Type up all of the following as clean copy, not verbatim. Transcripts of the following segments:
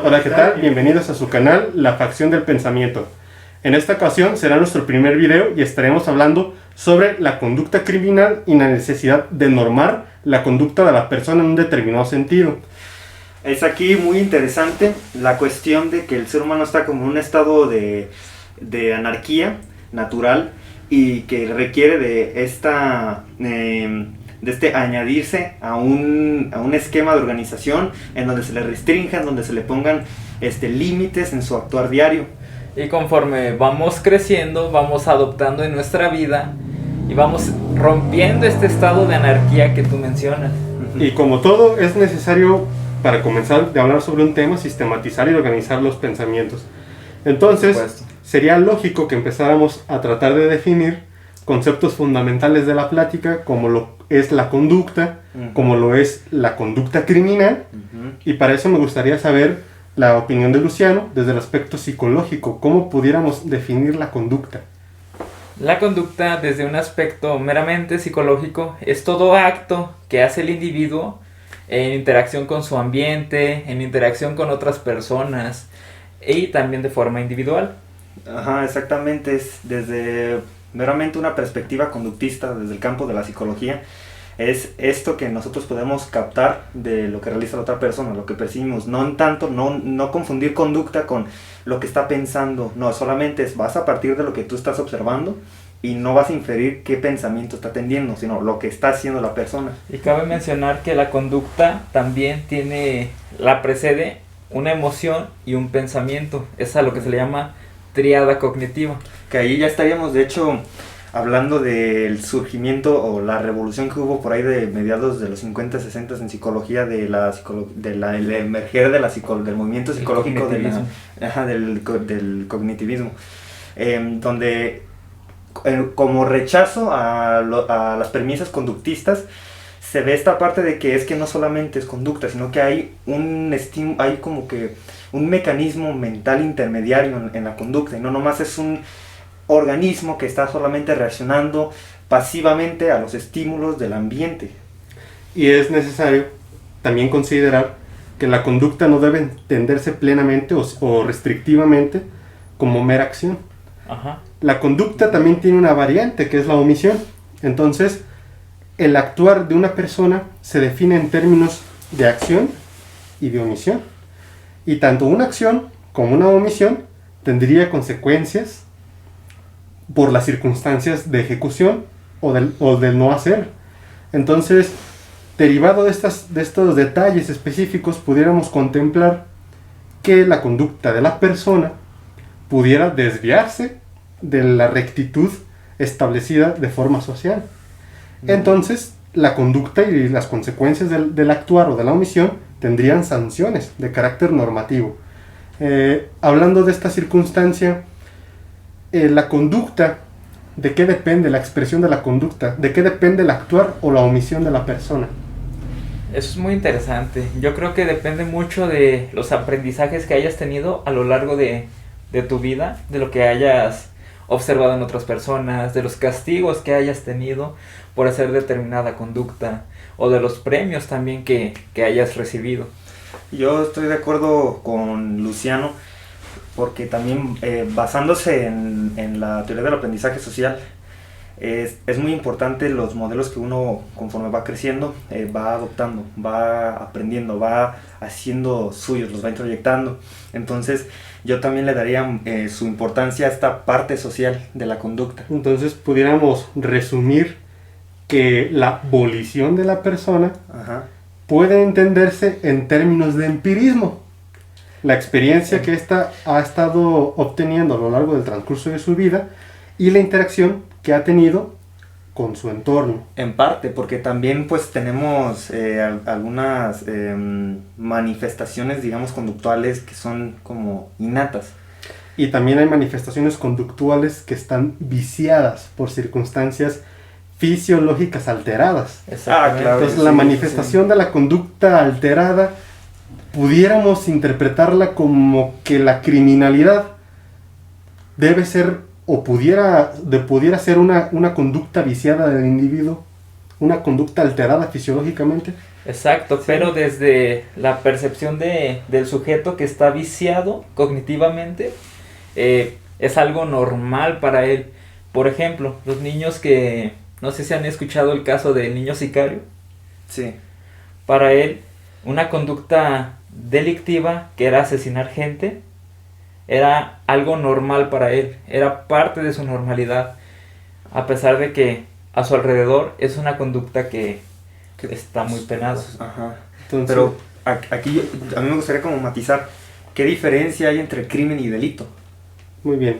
Hola, ¿qué tal? Bienvenidos a su canal, La Facción del Pensamiento. En esta ocasión será nuestro primer video y estaremos hablando sobre la conducta criminal y la necesidad de normar la conducta de la persona en un determinado sentido. Es aquí muy interesante la cuestión de que el ser humano está como en un estado de anarquía natural y que requiere de este añadirse a un esquema de organización en donde se le restrinjan, donde se le pongan límites en su actuar diario. Y conforme vamos creciendo, vamos adoptando en nuestra vida y vamos rompiendo este estado de anarquía que tú mencionas. Y como todo, es necesario, para comenzar de hablar sobre un tema, sistematizar y organizar los pensamientos. Entonces, sería lógico que empezáramos a tratar de definir conceptos fundamentales de la plática, como lo es la conducta, como lo es la conducta criminal, y para eso me gustaría saber la opinión de Luciano desde el aspecto psicológico. ¿Cómo pudiéramos definir la conducta? La conducta, desde un aspecto meramente psicológico, es todo acto que hace el individuo en interacción con su ambiente, en interacción con otras personas y también de forma individual. Ajá, exactamente, es desde meramente una perspectiva conductista, desde el campo de la psicología. Es esto que nosotros podemos captar de lo que realiza la otra persona, lo que percibimos. No confundir conducta con lo que está pensando. No, solamente vas a partir de lo que tú estás observando y no vas a inferir qué pensamiento está teniendo, sino lo que está haciendo la persona. Y cabe mencionar que la conducta también precede una emoción y un pensamiento. Es a lo que se le llama tríada cognitiva. Que ahí ya estaríamos, de hecho, hablando del surgimiento o la revolución que hubo por ahí de mediados de los 50, 60 en psicología, el emerger del movimiento psicológico del cognitivismo, donde como rechazo a las premisas conductistas se ve esta parte de que es que no solamente es conducta, sino que hay hay como que un mecanismo mental intermediario en la conducta, y no nomás es un organismo que está solamente reaccionando pasivamente a los estímulos del ambiente. Y es necesario también considerar que la conducta no debe entenderse plenamente o restrictivamente como mera acción. Ajá. La conducta también tiene una variante, que es la omisión. Entonces, el actuar de una persona se define en términos de acción y de omisión. Y tanto una acción como una omisión tendría consecuencias por las circunstancias de ejecución o del no hacer. Entonces, derivado de estos detalles específicos, pudiéramos contemplar que la conducta de la persona pudiera desviarse de la rectitud establecida de forma social. Entonces, la conducta y las consecuencias del actuar o de la omisión tendrían sanciones de carácter normativo. Hablando de esta circunstancia, la conducta, ¿de qué depende la expresión de la conducta? ¿De qué depende el actuar o la omisión de la persona? Eso es muy interesante. Yo creo que depende mucho de los aprendizajes que hayas tenido a lo largo de tu vida, de lo que hayas observado en otras personas, de los castigos que hayas tenido por hacer determinada conducta, o de los premios también que hayas recibido. Yo estoy de acuerdo con Luciano, porque también basándose en la teoría del aprendizaje social, es muy importante los modelos que uno, conforme va creciendo, va adoptando, va aprendiendo, va haciendo suyos, los va introyectando. Entonces yo también le daría su importancia a esta parte social de la conducta. Entonces pudiéramos resumir que la volición de la persona puede entenderse en términos de empirismo. La experiencia que ésta ha estado obteniendo a lo largo del transcurso de su vida y la interacción que ha tenido con su entorno. En parte, porque también pues tenemos algunas manifestaciones, digamos, conductuales que son como innatas. Y también hay manifestaciones conductuales que están viciadas por circunstancias fisiológicas alteradas. Exactamente. Claro, Entonces, la manifestación de la conducta alterada pudiéramos interpretarla como que la criminalidad debe ser o pudiera ser una conducta viciada del individuo, una conducta alterada fisiológicamente. Exacto, Sí. pero desde la percepción del sujeto que está viciado cognitivamente, es algo normal para él. Por ejemplo, los niños que, no sé si han escuchado el caso del niño sicario, Sí. para él una conducta delictiva que era asesinar gente era algo normal para él, era parte de su normalidad, a pesar de que a su alrededor es una conducta que está muy penada. Ajá. Entonces, Pero aquí a mí me gustaría como matizar qué diferencia hay entre crimen y delito. muy bien.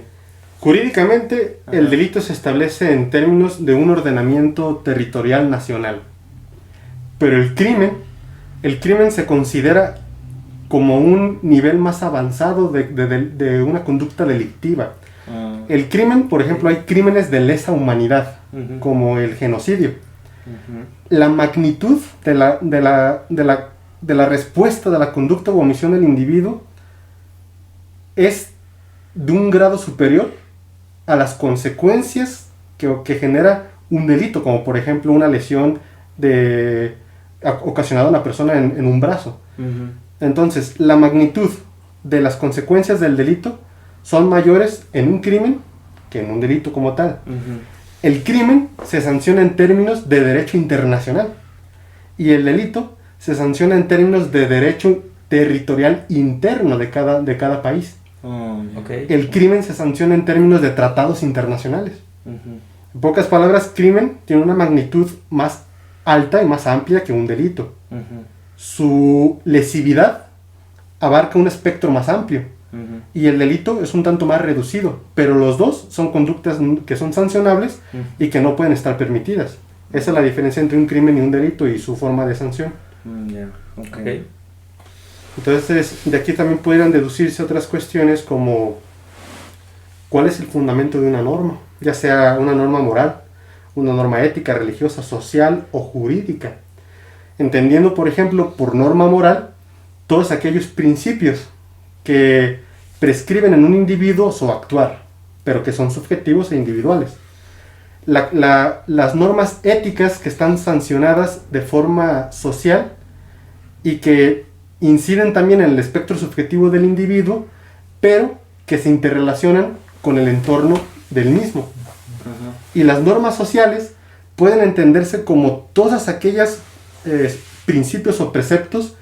Jurídicamente, Ajá. el delito se establece en términos de un ordenamiento territorial nacional. Pero el crimen se considera como un nivel más avanzado de una conducta delictiva. El crimen, por ejemplo, hay crímenes de lesa humanidad, Ujú. como el genocidio. Ujú. La magnitud de la respuesta de la conducta o omisión del individuo es de un grado superior a las consecuencias que genera un delito, como por ejemplo una lesión ocasionada a una persona en un brazo. Ujú. Entonces, la magnitud de las consecuencias del delito son mayores en un crimen que en un delito como tal. Ujú. El crimen se sanciona en términos de derecho internacional y el delito se sanciona en términos de derecho territorial interno de cada país. Oh, ya. ¿Ok? El crimen se sanciona en términos de tratados internacionales. Ujú. En pocas palabras, crimen tiene una magnitud más alta y más amplia que un delito. Ujú. Su lesividad abarca un espectro más amplio Ujú. y el delito es un tanto más reducido, pero los dos son conductas que son sancionables y que no pueden estar permitidas. Esa es la diferencia entre un crimen y un delito y su forma de sanción. Ya, ok. Ok. Entonces, de aquí también pudieran deducirse otras cuestiones como cuál es el fundamento de una norma, ya sea una norma moral, una norma ética, religiosa, social o jurídica. Entendiendo, por ejemplo, por norma moral, todos aquellos principios que prescriben en un individuo su actuar, pero que son subjetivos e individuales. Las normas éticas que están sancionadas de forma social y que inciden también en el espectro subjetivo del individuo, pero que se interrelacionan con el entorno del mismo. Ajá. Y las normas sociales pueden entenderse como todas aquellas principios o preceptos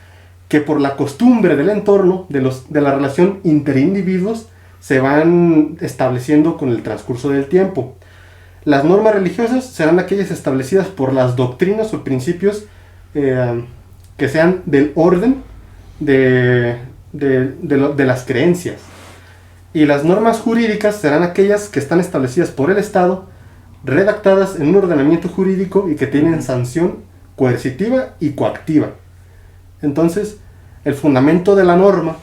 que por la costumbre del entorno, de la relación interindividuos, se van estableciendo con el transcurso del tiempo. Las normas religiosas serán aquellas establecidas por las doctrinas o principios que sean del orden de las creencias. Y las normas jurídicas serán aquellas que están establecidas por el Estado, redactadas en un ordenamiento jurídico y que tienen sanción coercitiva y coactiva. Entonces, el fundamento de la norma,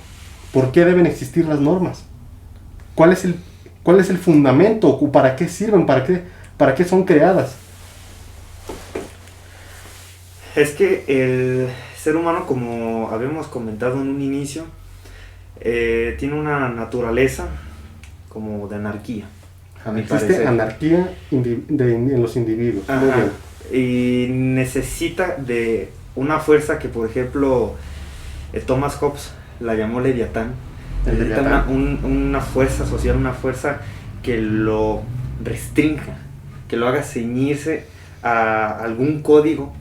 ¿por qué deben existir las normas? ¿Cuál es el fundamento? ¿O para qué sirven? ¿Para qué son creadas? Es que el ser humano, como habíamos comentado en un inicio, tiene una naturaleza como de anarquía, a mi Existe parecer. anarquía en los individuos. Muy Ajá. bien. Y necesita de una fuerza que, por ejemplo, Thomas Hobbes la llamó Leviatán. El Necesita Leviatán. una fuerza social, una fuerza que lo restrinja, que lo haga ceñirse a algún código,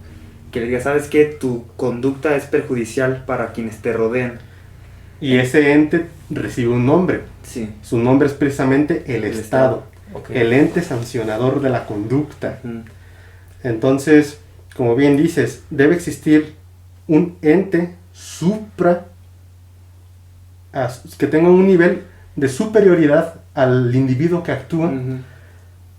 que le diga, ¿sabes qué? Tu conducta es perjudicial para quienes te rodean. Y ese ente recibe un nombre. Sí. Su nombre es precisamente el El Estado, Ok. el ente sancionador de la conducta. Ujú. Entonces, como bien dices, debe existir un ente que tenga un nivel de superioridad al individuo que actúa Ujú.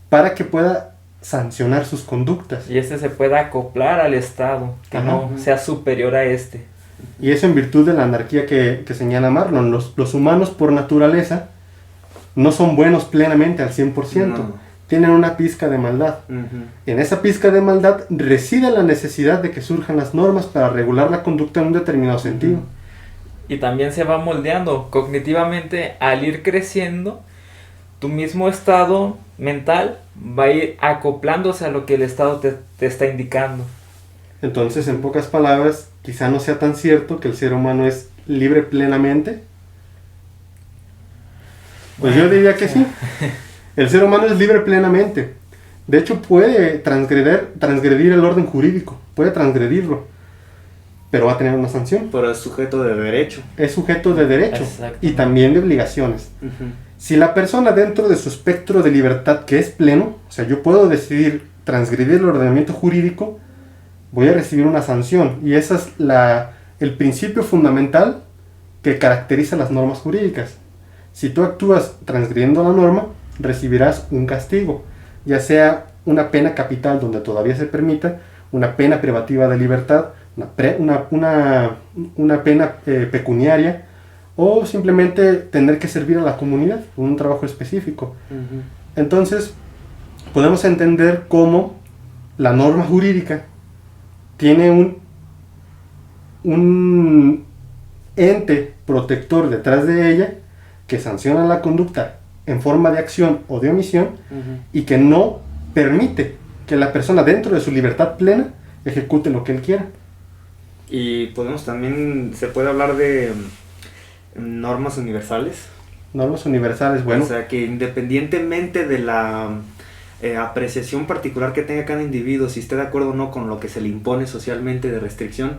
para que pueda sancionar sus conductas. Y este se pueda acoplar al Estado, que Ajá. no sea superior a este. Y eso en virtud de la anarquía que señala Marlon. Los humanos por naturaleza no son buenos plenamente al 100%. No. Tienen una pizca de maldad. Ujú. En esa pizca de maldad reside la necesidad de que surjan las normas para regular la conducta en un determinado sentido. Y también se va moldeando cognitivamente al ir creciendo. Tu mismo estado mental va a ir acoplándose a lo que el Estado te está indicando. Entonces, en pocas palabras, quizá no sea tan cierto que el ser humano es libre plenamente. Pues yo diría que sí. El ser humano es libre plenamente. De hecho, puede transgredir el orden jurídico, puede transgredirlo, pero va a tener una sanción. Pero es sujeto de derecho. Es sujeto de derecho y también de obligaciones. Uh-huh. Si la persona dentro de su espectro de libertad, que es pleno, o sea, yo puedo decidir transgredir el ordenamiento jurídico, voy a recibir una sanción. Y ese es el principio fundamental que caracteriza las normas jurídicas. Si tú actúas transgrediendo la norma, recibirás un castigo, ya sea una pena capital donde todavía se permita, una pena privativa de libertad, una pena pecuniaria, o simplemente tener que servir a la comunidad con un trabajo específico. Uh-huh. Entonces, podemos entender cómo la norma jurídica tiene un ente protector detrás de ella que sanciona la conducta en forma de acción o de omisión, uh-huh, y que no permite que la persona dentro de su libertad plena ejecute lo que él quiera. Y podemos también, se puede hablar de normas universales. Normas universales, bueno. O sea, que independientemente de la apreciación particular que tenga cada individuo, si esté de acuerdo o no con lo que se le impone socialmente de restricción,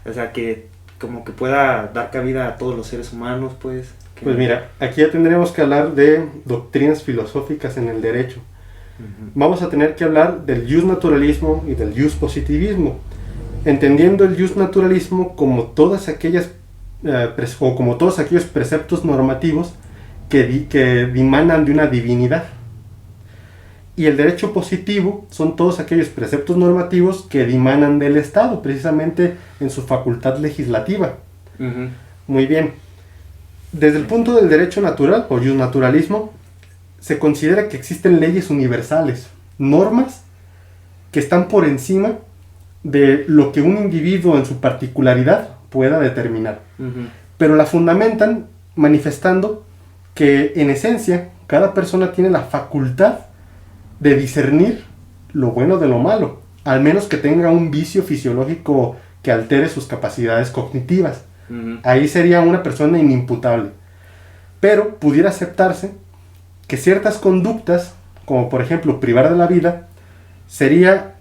o sea, que como que pueda dar cabida a todos los seres humanos, pues. Pues mira, aquí ya tendremos que hablar de doctrinas filosóficas en el derecho. Uh-huh. Vamos a tener que hablar del justnaturalismo y del justpositivismo, entendiendo el justnaturalismo como todas aquellas como todos aquellos preceptos normativos que dimanan de una divinidad. Y el derecho positivo son todos aquellos preceptos normativos que dimanan del Estado, precisamente en su facultad legislativa. Uh-huh. Muy bien. Desde el punto del derecho natural, o justnaturalismo, se considera que existen leyes universales, normas que están por encima de lo que un individuo en su particularidad pueda determinar. Uh-huh. Pero la fundamentan manifestando que en esencia cada persona tiene la facultad de discernir lo bueno de lo malo, al menos que tenga un vicio fisiológico que altere sus capacidades cognitivas. Uh-huh. Ahí sería una persona inimputable. Pero pudiera aceptarse que ciertas conductas, como por ejemplo privar de la vida, sería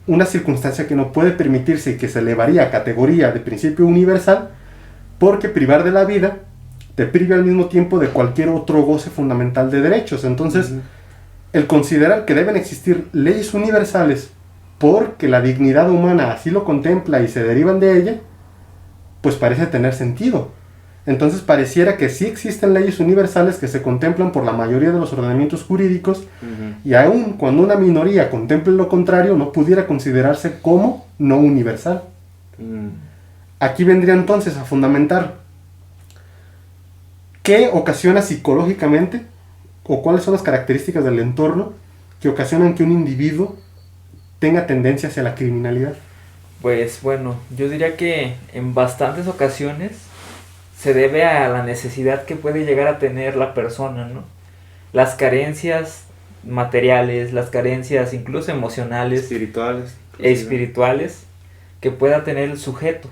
una circunstancia que no puede permitirse y que se elevaría a categoría de principio universal, porque privar de la vida te priva al mismo tiempo de cualquier otro goce fundamental de derechos. Entonces, uh-huh, el considerar que deben existir leyes universales porque la dignidad humana así lo contempla y se derivan de ella, pues parece tener sentido. Entonces pareciera que sí existen leyes universales que se contemplan por la mayoría de los ordenamientos jurídicos, uh-huh, y aun cuando una minoría contemple lo contrario, no pudiera considerarse como no universal. Uh-huh. Aquí vendría entonces a fundamentar qué ocasiona psicológicamente o cuáles son las características del entorno que ocasionan que un individuo tenga tendencia hacia la criminalidad. Pues bueno, yo diría que en bastantes ocasiones se debe a la necesidad que puede llegar a tener la persona, ¿no? Las carencias materiales, las carencias incluso emocionales, espirituales que pueda tener el sujeto,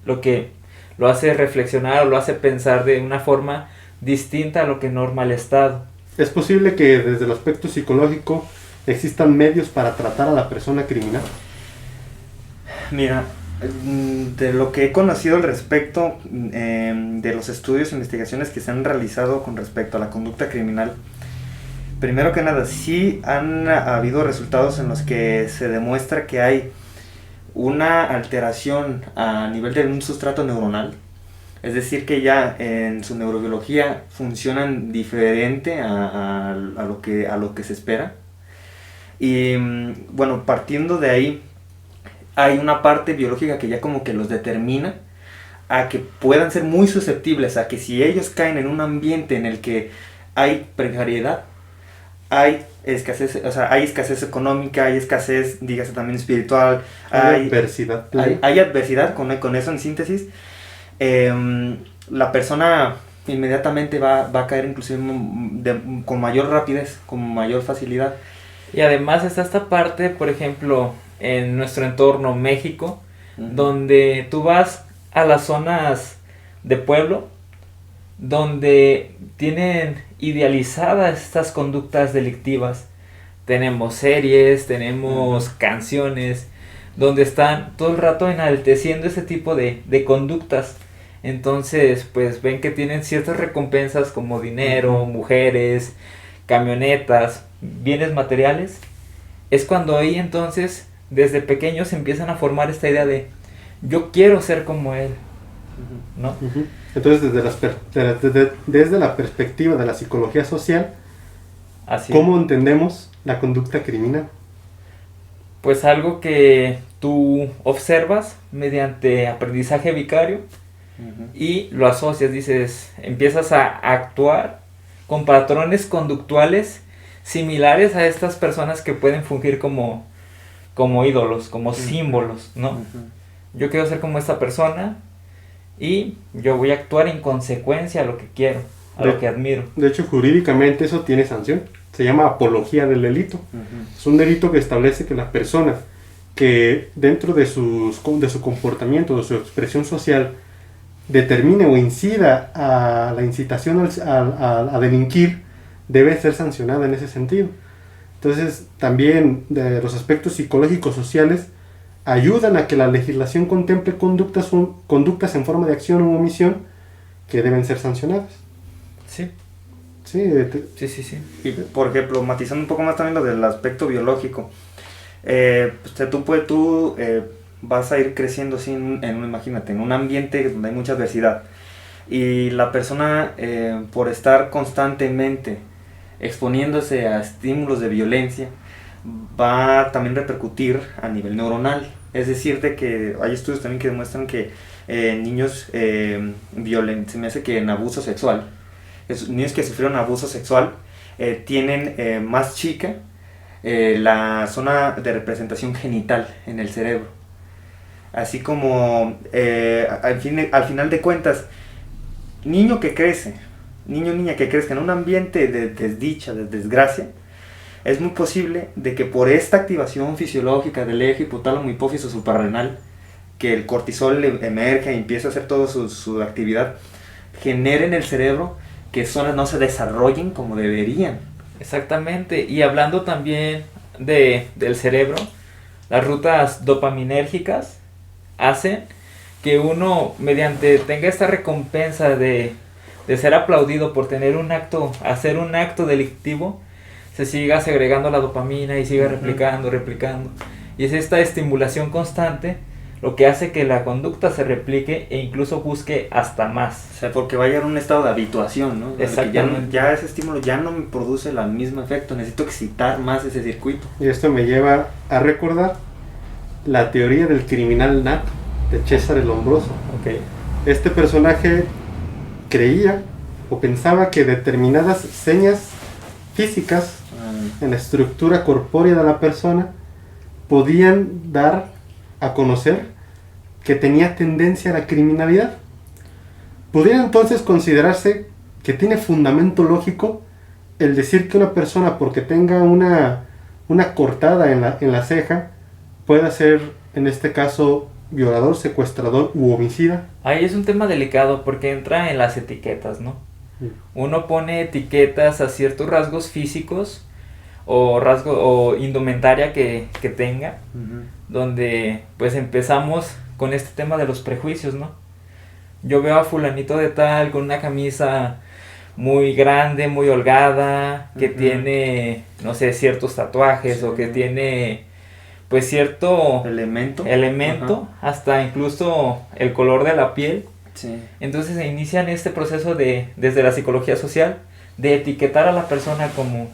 lo que lo hace reflexionar o lo hace pensar de una forma distinta a lo que norma el Estado. ¿Es posible que desde el aspecto psicológico existan medios para tratar a la persona criminal? Mira, de lo que he conocido al respecto, de los estudios e investigaciones que se han realizado con respecto a la conducta criminal, primero que nada, sí han habido resultados en los que se demuestra que hay una alteración a nivel de un sustrato neuronal, es decir, que ya en su neurobiología funcionan diferente a lo que se espera. Y bueno, partiendo de ahí, hay una parte biológica que ya como que los determina a que puedan ser muy susceptibles a que si ellos caen en un ambiente en el que hay precariedad, hay escasez, o sea, hay escasez económica, hay escasez, dígase también espiritual, hay adversidad. Hay adversidad, con eso en síntesis, la persona inmediatamente va a caer inclusive con mayor rapidez, con mayor facilidad. Y además está esta parte, por ejemplo, en nuestro entorno México, donde tú vas a las zonas de pueblo, donde tienen idealizadas estas conductas delictivas. Tenemos series, tenemos canciones, donde están todo el rato enalteciendo ese tipo de conductas. Entonces, pues ven que tienen ciertas recompensas como dinero, mujeres, camionetas, bienes materiales. Es cuando ahí entonces, desde pequeños, empiezan a formar esta idea de yo quiero ser como él, ¿no? Entonces, desde la perspectiva de la psicología social, Así ¿cómo entendemos la conducta criminal? Pues algo que tú observas mediante aprendizaje vicario y lo asocias, dices, empiezas a actuar con patrones conductuales similares a estas personas que pueden fungir como ídolos, como símbolos, ¿no? Yo quiero ser como esta persona y yo voy a actuar en consecuencia a lo que quiero, a lo que admiro. De hecho, jurídicamente eso tiene sanción. Se llama apología del delito. Es un delito que establece que la persona que dentro de su comportamiento, de su expresión social, determine o incida a la incitación a delinquir, debe ser sancionada en ese sentido. Entonces, también de los aspectos psicológicos sociales ayudan a que la legislación contemple conductas en forma de acción o omisión que deben ser sancionadas. Sí. Sí. Y por ejemplo, matizando un poco más también lo del aspecto biológico, tú vas a ir creciendo así imagínate, en un ambiente donde hay mucha adversidad y la persona por estar constantemente exponiéndose a estímulos de violencia va a también repercutir a nivel neuronal. Es decir, de que hay estudios también que demuestran que niños se me hace que en abuso sexual, niños que sufrieron abuso sexual tienen más chica la zona de representación genital en el cerebro. Así como al final de cuentas, niño o niña que crezca en un ambiente de desdicha, de desgracia, es muy posible de que por esta activación fisiológica del eje hipotálamo hipófiso suprarrenal, que el cortisol emerge y empieza a hacer toda su actividad, genere en el cerebro que zonas no se desarrollen como deberían. Exactamente, y hablando también del cerebro, las rutas dopaminérgicas hacen que uno, mediante tenga esta recompensa de ser aplaudido por hacer un acto delictivo, se siga segregando la dopamina y siga replicando. Y es esta estimulación constante lo que hace que la conducta se replique e incluso busque hasta más. O sea, porque va a llegar a un estado de habituación, ¿no? Exactamente. Ya ese estímulo ya no me produce el mismo efecto, necesito excitar más ese circuito. Y esto me lleva a recordar la teoría del criminal nato de Cesare Lombroso. Okay. Este personaje creía o pensaba que determinadas señas físicas en la estructura corpórea de la persona podían dar a conocer que tenía tendencia a la criminalidad. Podría entonces considerarse que tiene fundamento lógico el decir que una persona, porque tenga una cortada en la ceja, pueda ser en este caso violador, secuestrador u homicida. Ahí es un tema delicado porque entra en las etiquetas, ¿no? Uno pone etiquetas a ciertos rasgos físicos o indumentaria que tenga, donde pues empezamos con este tema de los prejuicios, ¿no? Yo veo a fulanito de tal con una camisa muy grande, muy holgada, que tiene, no sé, ciertos tatuajes, o que tiene pues cierto elemento hasta incluso el color de la piel. Sí. Entonces se inician este proceso desde la psicología social de etiquetar a la persona como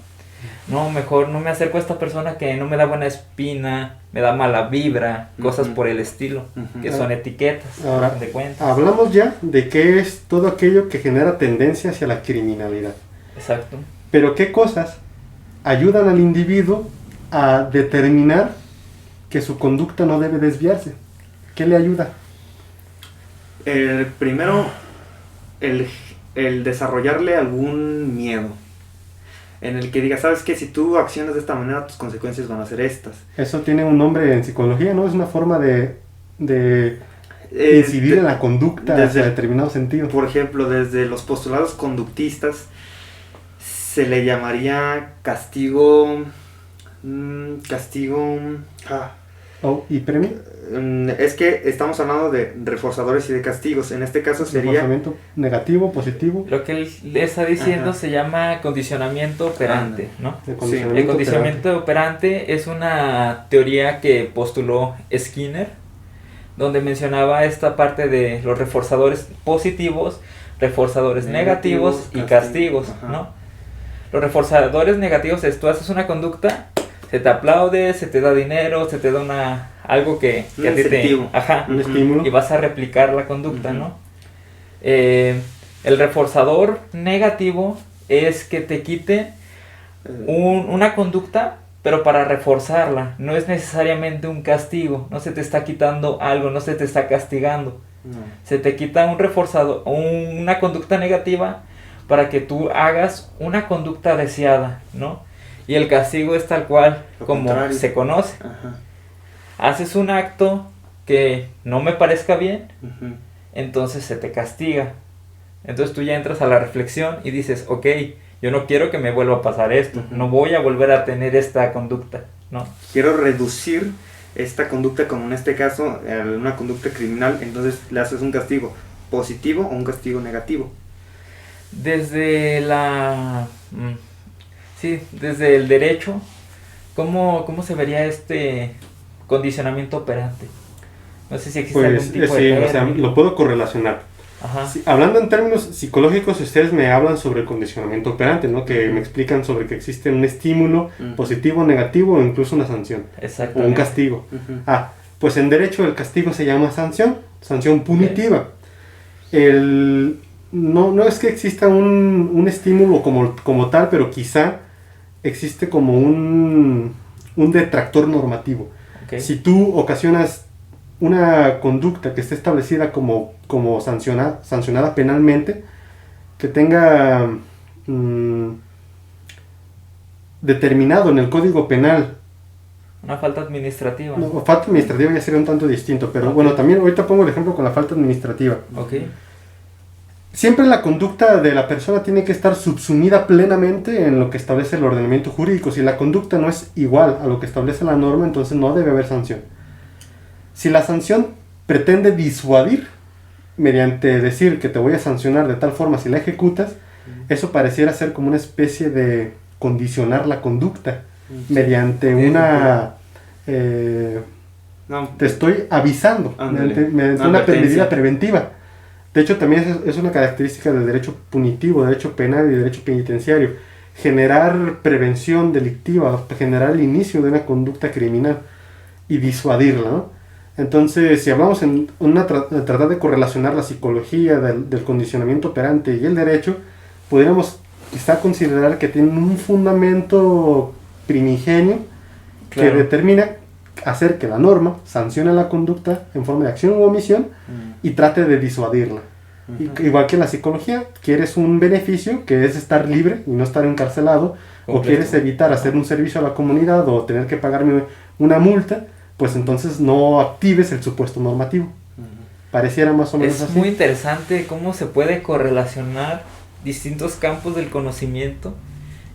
no, mejor no me acerco a esta persona que no me da buena espina, me da mala vibra, cosas por el estilo, que son etiquetas. Ahora, de cuentas. Hablamos ya de qué es todo aquello que genera tendencia hacia la criminalidad. Exacto. Pero qué cosas ayudan al individuo a determinar que su conducta no debe desviarse. ¿Qué le ayuda? Primero, el desarrollarle algún miedo. En el que diga, sabes que si tú accionas de esta manera, tus consecuencias van a ser estas. Eso tiene un nombre en psicología, ¿no? Es una forma de incidir en la conducta desde, hacia determinado sentido. Por ejemplo, desde los postulados conductistas se le llamaría castigo. ¿Y premio? Es que estamos hablando de reforzadores y de castigos. En este caso sería Reforzamiento negativo, positivo. Lo que él le está diciendo se llama condicionamiento operante, ¿no? El condicionamiento operante es una teoría que postuló Skinner, donde mencionaba esta parte de los reforzadores positivos, reforzadores negativos y castigos, ¿no? Los reforzadores negativos es: tú haces una conducta, se te aplaude, se te da dinero, se te da algo que a ti te... un estímulo. Y vas a replicar la conducta, ¿no? El reforzador negativo es que te quite una conducta, pero para reforzarla. No es necesariamente un castigo, no se te está quitando algo, no se te está castigando. No. Se te quita un reforzador, una conducta negativa para que tú hagas una conducta deseada, ¿no? Y el castigo es tal cual como se conoce. Haces un acto que no me parezca bien, entonces se te castiga. Entonces tú ya entras a la reflexión y dices, ok, yo no quiero que me vuelva a pasar esto, no voy a volver a tener esta conducta, ¿no? Quiero reducir esta conducta, como en este caso, una conducta criminal, entonces le haces un castigo positivo o un castigo negativo. Desde desde el derecho, ¿cómo se vería este condicionamiento operante? No sé si existe algún tipo de término. O sea, lo puedo correlacionar. Sí, hablando en términos psicológicos, ustedes me hablan sobre el condicionamiento operante, ¿no? Que me explican sobre que existe un estímulo positivo, negativo o incluso una sanción. O un castigo. Pues en derecho el castigo se llama sanción punitiva. No es que exista un estímulo como tal, pero quizá existe como un detractor normativo. Si tú ocasionas una conducta que esté establecida como sancionada penalmente, que tenga determinado en el Código Penal. Una falta administrativa. No, falta administrativa ya sería un tanto distinto, pero bueno, también ahorita pongo el ejemplo con la falta administrativa. Siempre la conducta de la persona tiene que estar subsumida plenamente en lo que establece el ordenamiento jurídico. Si la conducta no es igual a lo que establece la norma, entonces no debe haber sanción. Si la sanción pretende disuadir mediante decir que te voy a sancionar de tal forma si la ejecutas, eso pareciera ser como una especie de condicionar la conducta mediante una... te estoy avisando, mediante una medida preventiva. De hecho, también es una característica del derecho punitivo, derecho penal y derecho penitenciario. Generar prevención delictiva, generar el inicio de una conducta criminal y disuadirla, ¿no? Entonces, si hablamos tratar de correlacionar la psicología del condicionamiento operante y el derecho, podríamos quizá considerar que tienen un fundamento primigenio que determina hacer que la norma sancione la conducta en forma de acción u omisión y trate de disuadirla. Igual que en la psicología, quieres un beneficio que es estar libre y no estar encarcelado, o quieres evitar hacer un servicio a la comunidad o tener que pagarme una multa, pues entonces no actives el supuesto normativo. Pareciera más o menos así. Es muy interesante cómo se puede correlacionar distintos campos del conocimiento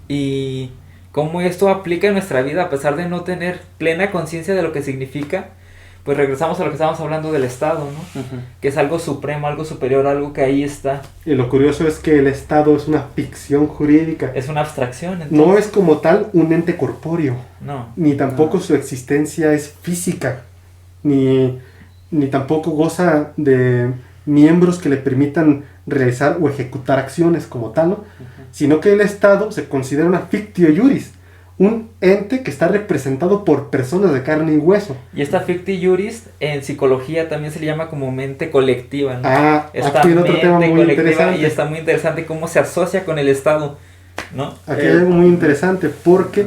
y cómo esto aplica en nuestra vida a pesar de no tener plena conciencia de lo que significa. Pues regresamos a lo que estábamos hablando del Estado, ¿no? Que es algo supremo, algo superior, algo que ahí está. Y lo curioso es que el Estado es una ficción jurídica. Es una abstracción. Entonces. No es como tal un ente corpóreo. No. Ni tampoco su existencia es física. Ni tampoco goza de miembros que le permitan realizar o ejecutar acciones como tal, ¿no? Sino que el Estado se considera una fictio iuris, un ente que está representado por personas de carne y hueso. Y esta fictio iuris en psicología también se le llama como mente colectiva, ¿no? Aquí hay otro tema muy interesante. Y está muy interesante cómo se asocia con el Estado, ¿no? Aquí hay algo muy interesante porque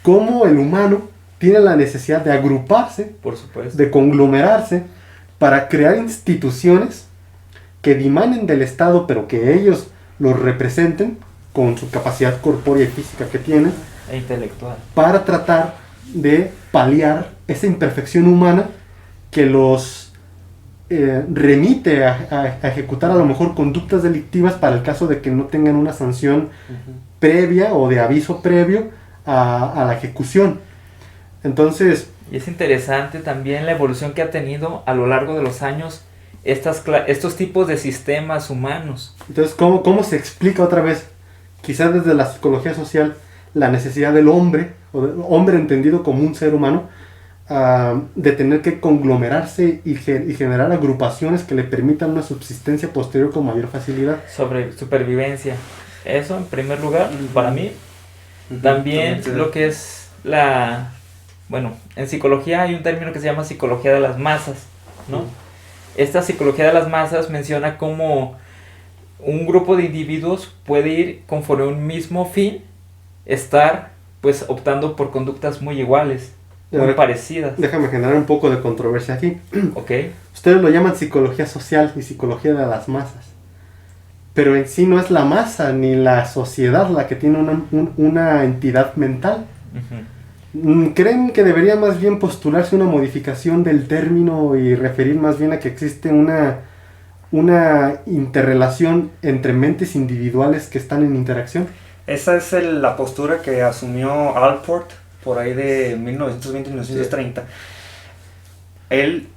cómo el humano tiene la necesidad de agruparse, por supuesto, de conglomerarse para crear instituciones que dimanen del Estado, pero que ellos los representen con su capacidad corpórea y física que tienen, E intelectual. para tratar de paliar esa imperfección humana que los remite a ejecutar a lo mejor conductas delictivas para el caso de que no tengan una sanción previa o de aviso previo a la ejecución. Entonces, Y es interesante también la evolución que ha tenido a lo largo de los años estos tipos de sistemas humanos. entonces ¿cómo se explica otra vez, quizás desde la psicología social, la necesidad del hombre, o del hombre entendido como un ser humano, de tener que conglomerarse y generar agrupaciones que le permitan una subsistencia posterior con mayor facilidad? Sobre supervivencia. Eso en primer lugar, para mí. También lo que es bueno, en psicología hay un término que se llama psicología de las masas, ¿no? Esta psicología de las masas menciona cómo un grupo de individuos puede ir conforme a un mismo fin, estar pues optando por conductas muy iguales, muy parecidas. Déjame generar un poco de controversia aquí. Ok. Ustedes lo llaman psicología social y psicología de las masas, pero en sí no es la masa ni la sociedad la que tiene una entidad mental. ¿Creen que debería más bien postularse una modificación del término y referir más bien a que existe una interrelación entre mentes individuales que están en interacción? Esa es la postura que asumió Alport por ahí de 1920-1930. Él,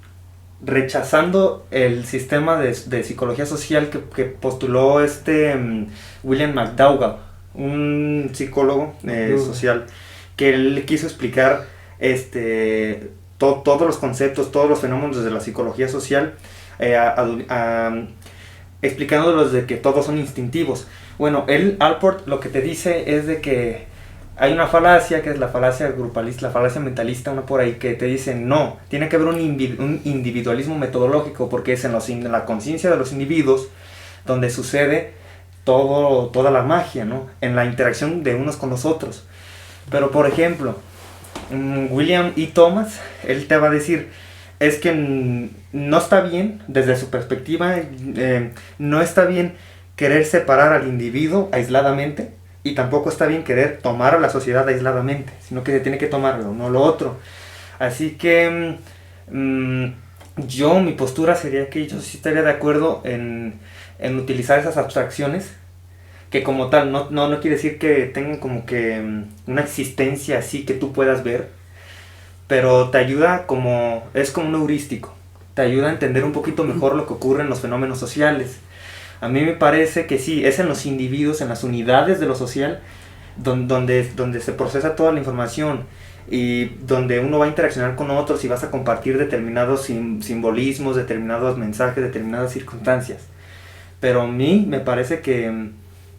rechazando el sistema de psicología social que postuló William McDougall, un psicólogo social, que él le quiso explicar todos los conceptos, todos los fenómenos desde la psicología social, explicándolos de que todos son instintivos. Bueno, Alport lo que te dice es de que hay una falacia, que es la falacia grupalista, la falacia mentalista, una por ahí, que te dice no, tiene que haber un individualismo metodológico, porque es en la conciencia de los individuos donde sucede toda la magia, ¿no? En la interacción de unos con los otros. Pero por ejemplo, William E. Thomas, él te va a decir, es que no está bien, desde su perspectiva, no está bien querer separar al individuo aisladamente, y tampoco está bien querer tomar a la sociedad aisladamente, sino que se tiene que tomar lo uno o lo otro. Así que mi postura sería que yo sí estaría de acuerdo en utilizar esas abstracciones, que como tal no quiere decir que tengan como que una existencia así que tú puedas ver, pero te ayuda es como un heurístico, te ayuda a entender un poquito mejor lo que ocurre en los fenómenos sociales. A mí me parece que sí, es en los individuos, en las unidades de lo social, donde se procesa toda la información, y donde uno va a interaccionar con otros y vas a compartir determinados simbolismos, determinados mensajes, determinadas circunstancias. Pero a mí me parece que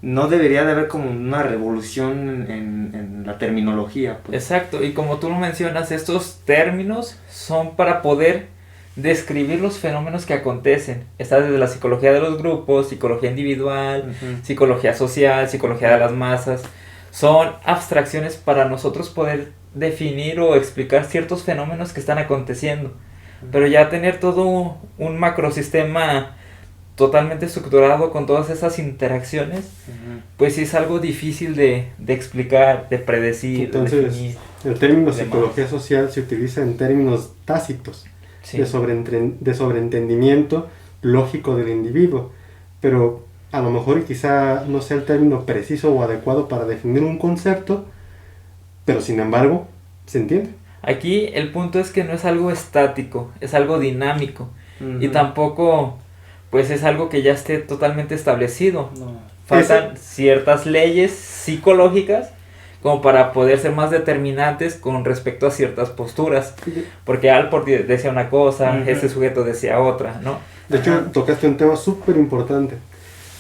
no debería de haber como una revolución en la terminología, pues. Exacto, y como tú lo mencionas, estos términos son para poder describir los fenómenos que acontecen. Está desde la psicología de los grupos, psicología individual, psicología social, psicología de las masas. Son abstracciones para nosotros poder definir o explicar ciertos fenómenos que están aconteciendo. Pero ya tener todo un macrosistema totalmente estructurado con todas esas interacciones, pues sí es algo difícil de explicar, de predecir. Entonces, de definir. el término psicología social se utiliza en términos tácitos, Sí. de sobreentendimiento lógico del individuo, pero a lo mejor quizá no sea el término preciso o adecuado para definir un concepto, pero sin embargo se entiende. Aquí el punto es que no es algo estático, es algo dinámico, y tampoco pues es algo que ya esté totalmente establecido. No. Faltan ciertas leyes psicológicas como para poder ser más determinantes con respecto a ciertas posturas, porque Alport decía una cosa, este sujeto decía otra, ¿no? De hecho, tocaste un tema súper importante.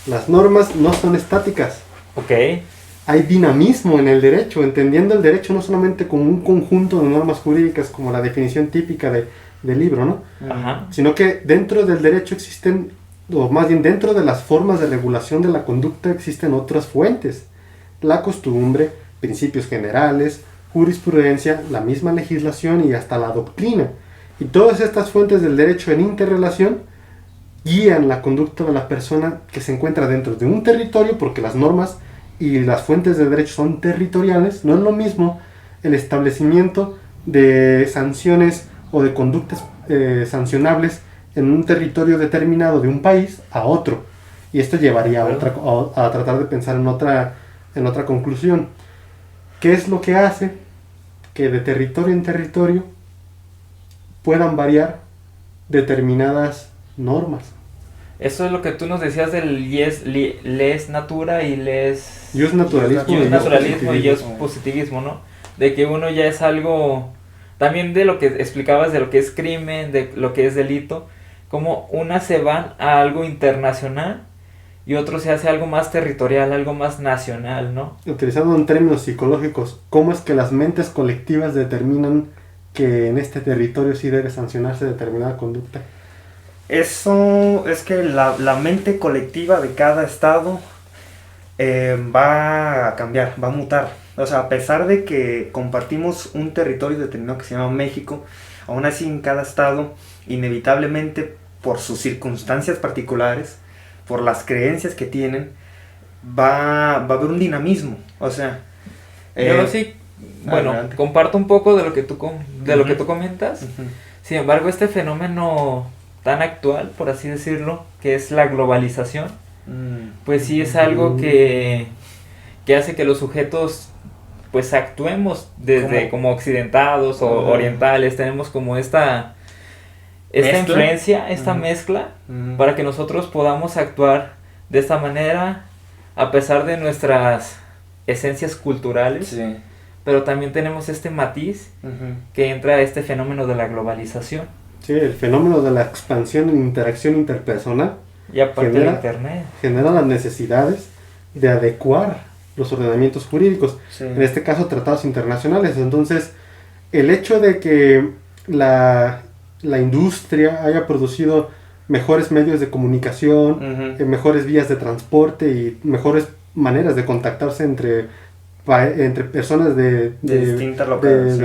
Las normas no son estáticas. Ok. Hay dinamismo en el derecho, entendiendo el derecho no solamente como un conjunto de normas jurídicas, como la definición típica del libro, ¿no? Ajá. Sino que dentro del derecho existen, o más bien dentro de las formas de regulación de la conducta existen otras fuentes. La costumbre, principios generales, jurisprudencia, la misma legislación y hasta la doctrina. Y todas estas fuentes del derecho en interrelación guían la conducta de la persona que se encuentra dentro de un territorio, porque las normas y las fuentes de derecho son territoriales. No es lo mismo el establecimiento de sanciones o de conductas sancionables en un territorio determinado de un país a otro. Y esto llevaría a tratar de pensar en otra conclusión. ¿Qué es lo que hace que de territorio en territorio puedan variar determinadas normas? Eso es lo que tú nos decías del les natura y Jus naturalismo y jus positivismo, ¿no? De que uno ya es algo, también de lo que explicabas de lo que es crimen, de lo que es delito, como unas se van a algo internacional y otro se hace algo más territorial, algo más nacional, ¿no? Utilizando en términos psicológicos, ¿cómo es que las mentes colectivas determinan que en este territorio sí debe sancionarse determinada conducta? Eso es que la mente colectiva de cada estado va a cambiar, va a mutar. O sea, a pesar de que compartimos un territorio determinado que se llama México, aún así en cada estado, inevitablemente por sus circunstancias particulares, por las creencias que tienen, va a haber un dinamismo. O sea, yo sí, bueno, adelante. Comparto un poco de lo que tú comentas. Sin embargo, este fenómeno tan actual, por así decirlo, que es la globalización, pues sí es algo que hace que los sujetos pues actuemos desde como occidentados o orientales. Tenemos como esta influencia, esta mezcla, para que nosotros podamos actuar de esta manera a pesar de nuestras esencias culturales. Sí. Pero también tenemos este matiz que entra a este fenómeno de la globalización. Sí, el fenómeno de la expansión en interacción interpersonal. Y aparte de internet. Genera las necesidades de adecuar los ordenamientos jurídicos. Sí. En este caso, tratados internacionales. Entonces, el hecho de que la industria haya producido mejores medios de comunicación, mejores vías de transporte y mejores maneras de contactarse entre personas de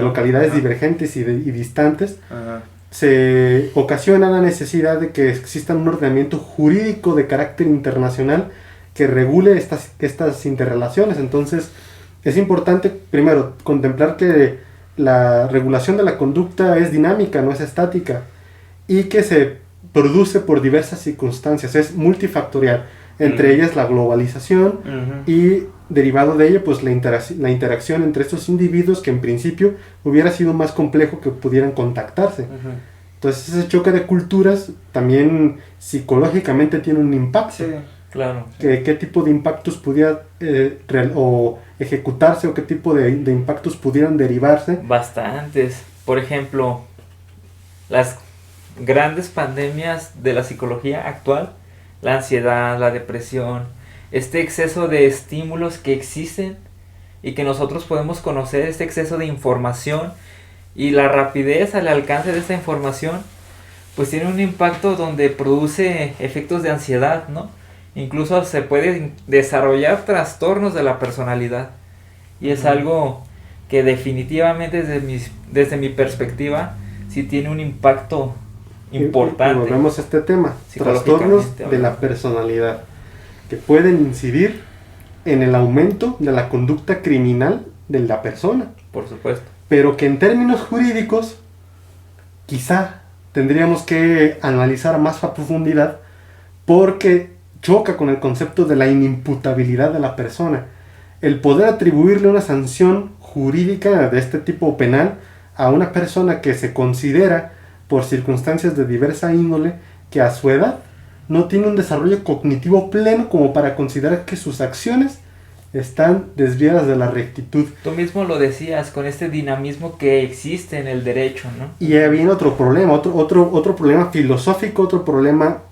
localidades divergentes y distantes, se ocasiona la necesidad de que exista un ordenamiento jurídico de carácter internacional que regule estas interrelaciones. Entonces, es importante, primero, contemplar que la regulación de la conducta es dinámica, no es estática, y que se produce por diversas circunstancias, es multifactorial, entre ellas la globalización y derivado de ello pues la interacción entre estos individuos que en principio hubiera sido más complejo que pudieran contactarse. Entonces ese choque de culturas también psicológicamente tiene un impacto. Sí, claro. ¿Qué tipo de impactos pudiera ejecutarse o qué tipo de impactos pudieran derivarse? Bastantes. Por ejemplo, las grandes pandemias de la psicología actual, la ansiedad, la depresión, este exceso de estímulos que existen y que nosotros podemos conocer, este exceso de información y la rapidez al alcance de esta información, pues tiene un impacto donde produce efectos de ansiedad, ¿no? Incluso se pueden desarrollar trastornos de la personalidad. Y es algo que definitivamente desde mi perspectiva sí tiene un impacto importante. Y volvemos a este tema, trastornos de la personalidad, que pueden incidir en el aumento de la conducta criminal de la persona. Por supuesto. Pero que en términos jurídicos quizá tendríamos que analizar a más a profundidad porque choca con el concepto de la inimputabilidad de la persona. El poder atribuirle una sanción jurídica de este tipo penal a una persona que se considera por circunstancias de diversa índole que a su edad no tiene un desarrollo cognitivo pleno como para considerar que sus acciones están desviadas de la rectitud. Tú mismo lo decías, con este dinamismo que existe en el derecho, ¿no? Y ahí viene otro problema, otro problema filosófico, otro problema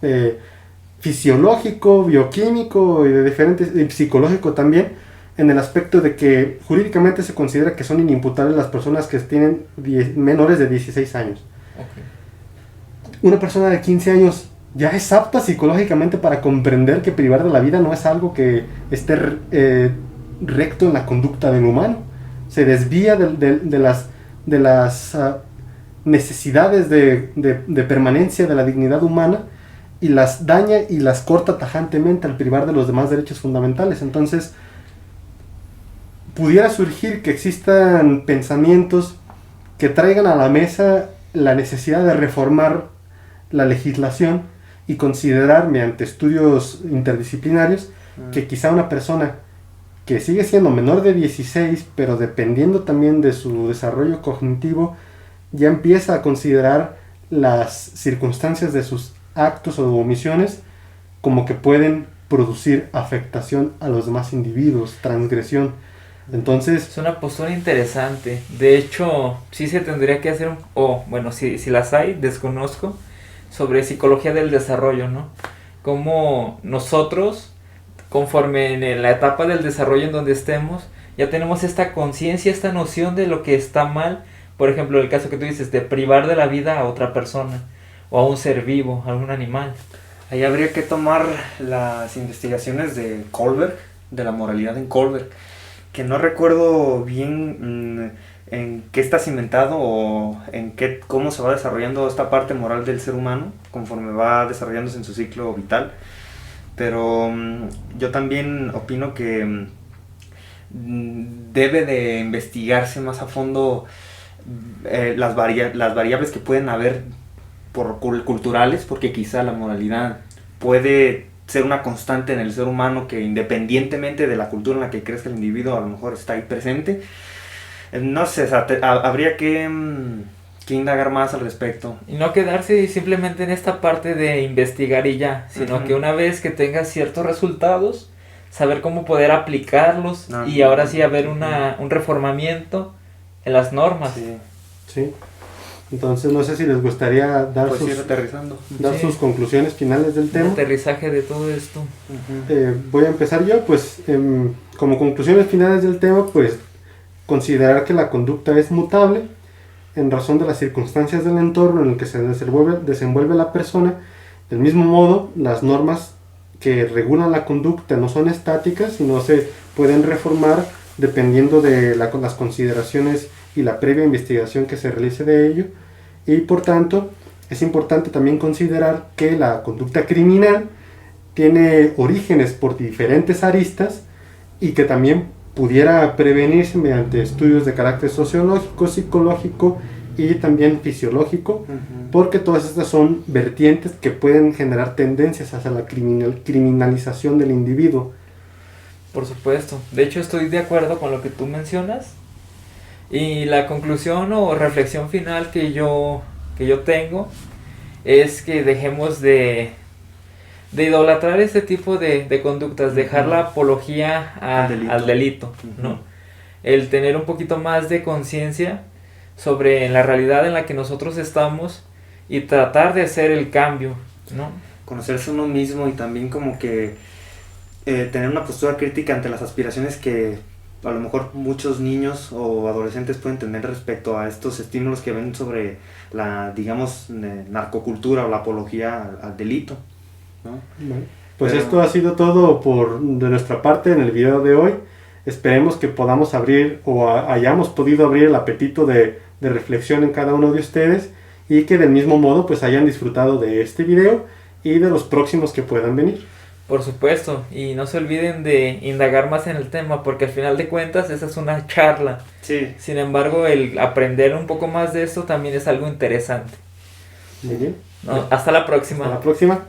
fisiológico, bioquímico y de diferentes, y psicológico también, en el aspecto de que jurídicamente se considera que son inimputables las personas que tienen menores de 16 años. Okay. Una persona de 15 años ya es apta psicológicamente para comprender que privar de la vida no es algo que esté recto en la conducta del humano. Se desvía de las necesidades de permanencia de la dignidad humana y las daña y las corta tajantemente al privar de los demás derechos fundamentales. Entonces, pudiera surgir que existan pensamientos que traigan a la mesa la necesidad de reformar la legislación y considerar mediante estudios interdisciplinarios que quizá una persona que sigue siendo menor de 16, pero dependiendo también de su desarrollo cognitivo, ya empieza a considerar las circunstancias de sus actos o omisiones como que pueden producir afectación a los demás individuos, transgresión. Entonces, es una postura interesante. De hecho, sí se tendría que hacer, si las hay, desconozco, sobre psicología del desarrollo, ¿no? Como nosotros, conforme en la etapa del desarrollo en donde estemos, ya tenemos esta conciencia, esta noción de lo que está mal. Por ejemplo, el caso que tú dices, de privar de la vida a otra persona, o a un ser vivo, a algún animal. Ahí habría que tomar las investigaciones de Kohlberg, de la moralidad en Kohlberg, que no recuerdo bien en qué está cimentado o cómo se va desarrollando esta parte moral del ser humano conforme va desarrollándose en su ciclo vital. Pero yo también opino que debe de investigarse más a fondo las variables que pueden haber culturales, porque quizá la moralidad puede ser una constante en el ser humano que independientemente de la cultura en la que crezca el individuo a lo mejor está ahí presente. No sé, habría que indagar más al respecto. Y no quedarse simplemente en esta parte de investigar y ya, sino que una vez que tengas ciertos resultados, saber cómo poder aplicarlos y ahora sí haber un reformamiento en las normas. Sí. Entonces no sé si les gustaría dar, sus conclusiones finales del tema. El aterrizaje de todo esto. Voy a empezar yo, pues como conclusiones finales del tema, pues considerar que la conducta es mutable en razón de las circunstancias del entorno en el que se desenvuelve la persona. Del mismo modo, las normas que regulan la conducta no son estáticas, sino se pueden reformar dependiendo de las consideraciones y la previa investigación que se realice de ello. Y por tanto, es importante también considerar que la conducta criminal tiene orígenes por diferentes aristas y que también pudiera prevenirse mediante estudios de carácter sociológico, psicológico y también fisiológico, porque todas estas son vertientes que pueden generar tendencias hacia la criminalización del individuo. Por supuesto. De hecho, estoy de acuerdo con lo que tú mencionas. Y la conclusión o reflexión final que yo tengo es que dejemos de idolatrar este tipo de conductas, dejar la apología al delito, ¿no? El tener un poquito más de conciencia sobre la realidad en la que nosotros estamos y tratar de hacer el cambio, ¿no? Conocerse uno mismo y también como que tener una postura crítica ante las aspiraciones que a lo mejor muchos niños o adolescentes pueden tener respecto a estos estímulos que ven sobre la, digamos, narcocultura o la apología al delito, ¿no? Bueno, pues esto ha sido todo de nuestra parte en el video de hoy. Esperemos que podamos abrir o hayamos podido abrir el apetito de reflexión en cada uno de ustedes y que del mismo modo pues hayan disfrutado de este video y de los próximos que puedan venir. Por supuesto, y no se olviden de indagar más en el tema, porque al final de cuentas esa es una charla. Sí. Sin embargo, el aprender un poco más de esto también es algo interesante. Muy bien. No, hasta la próxima. Hasta la próxima.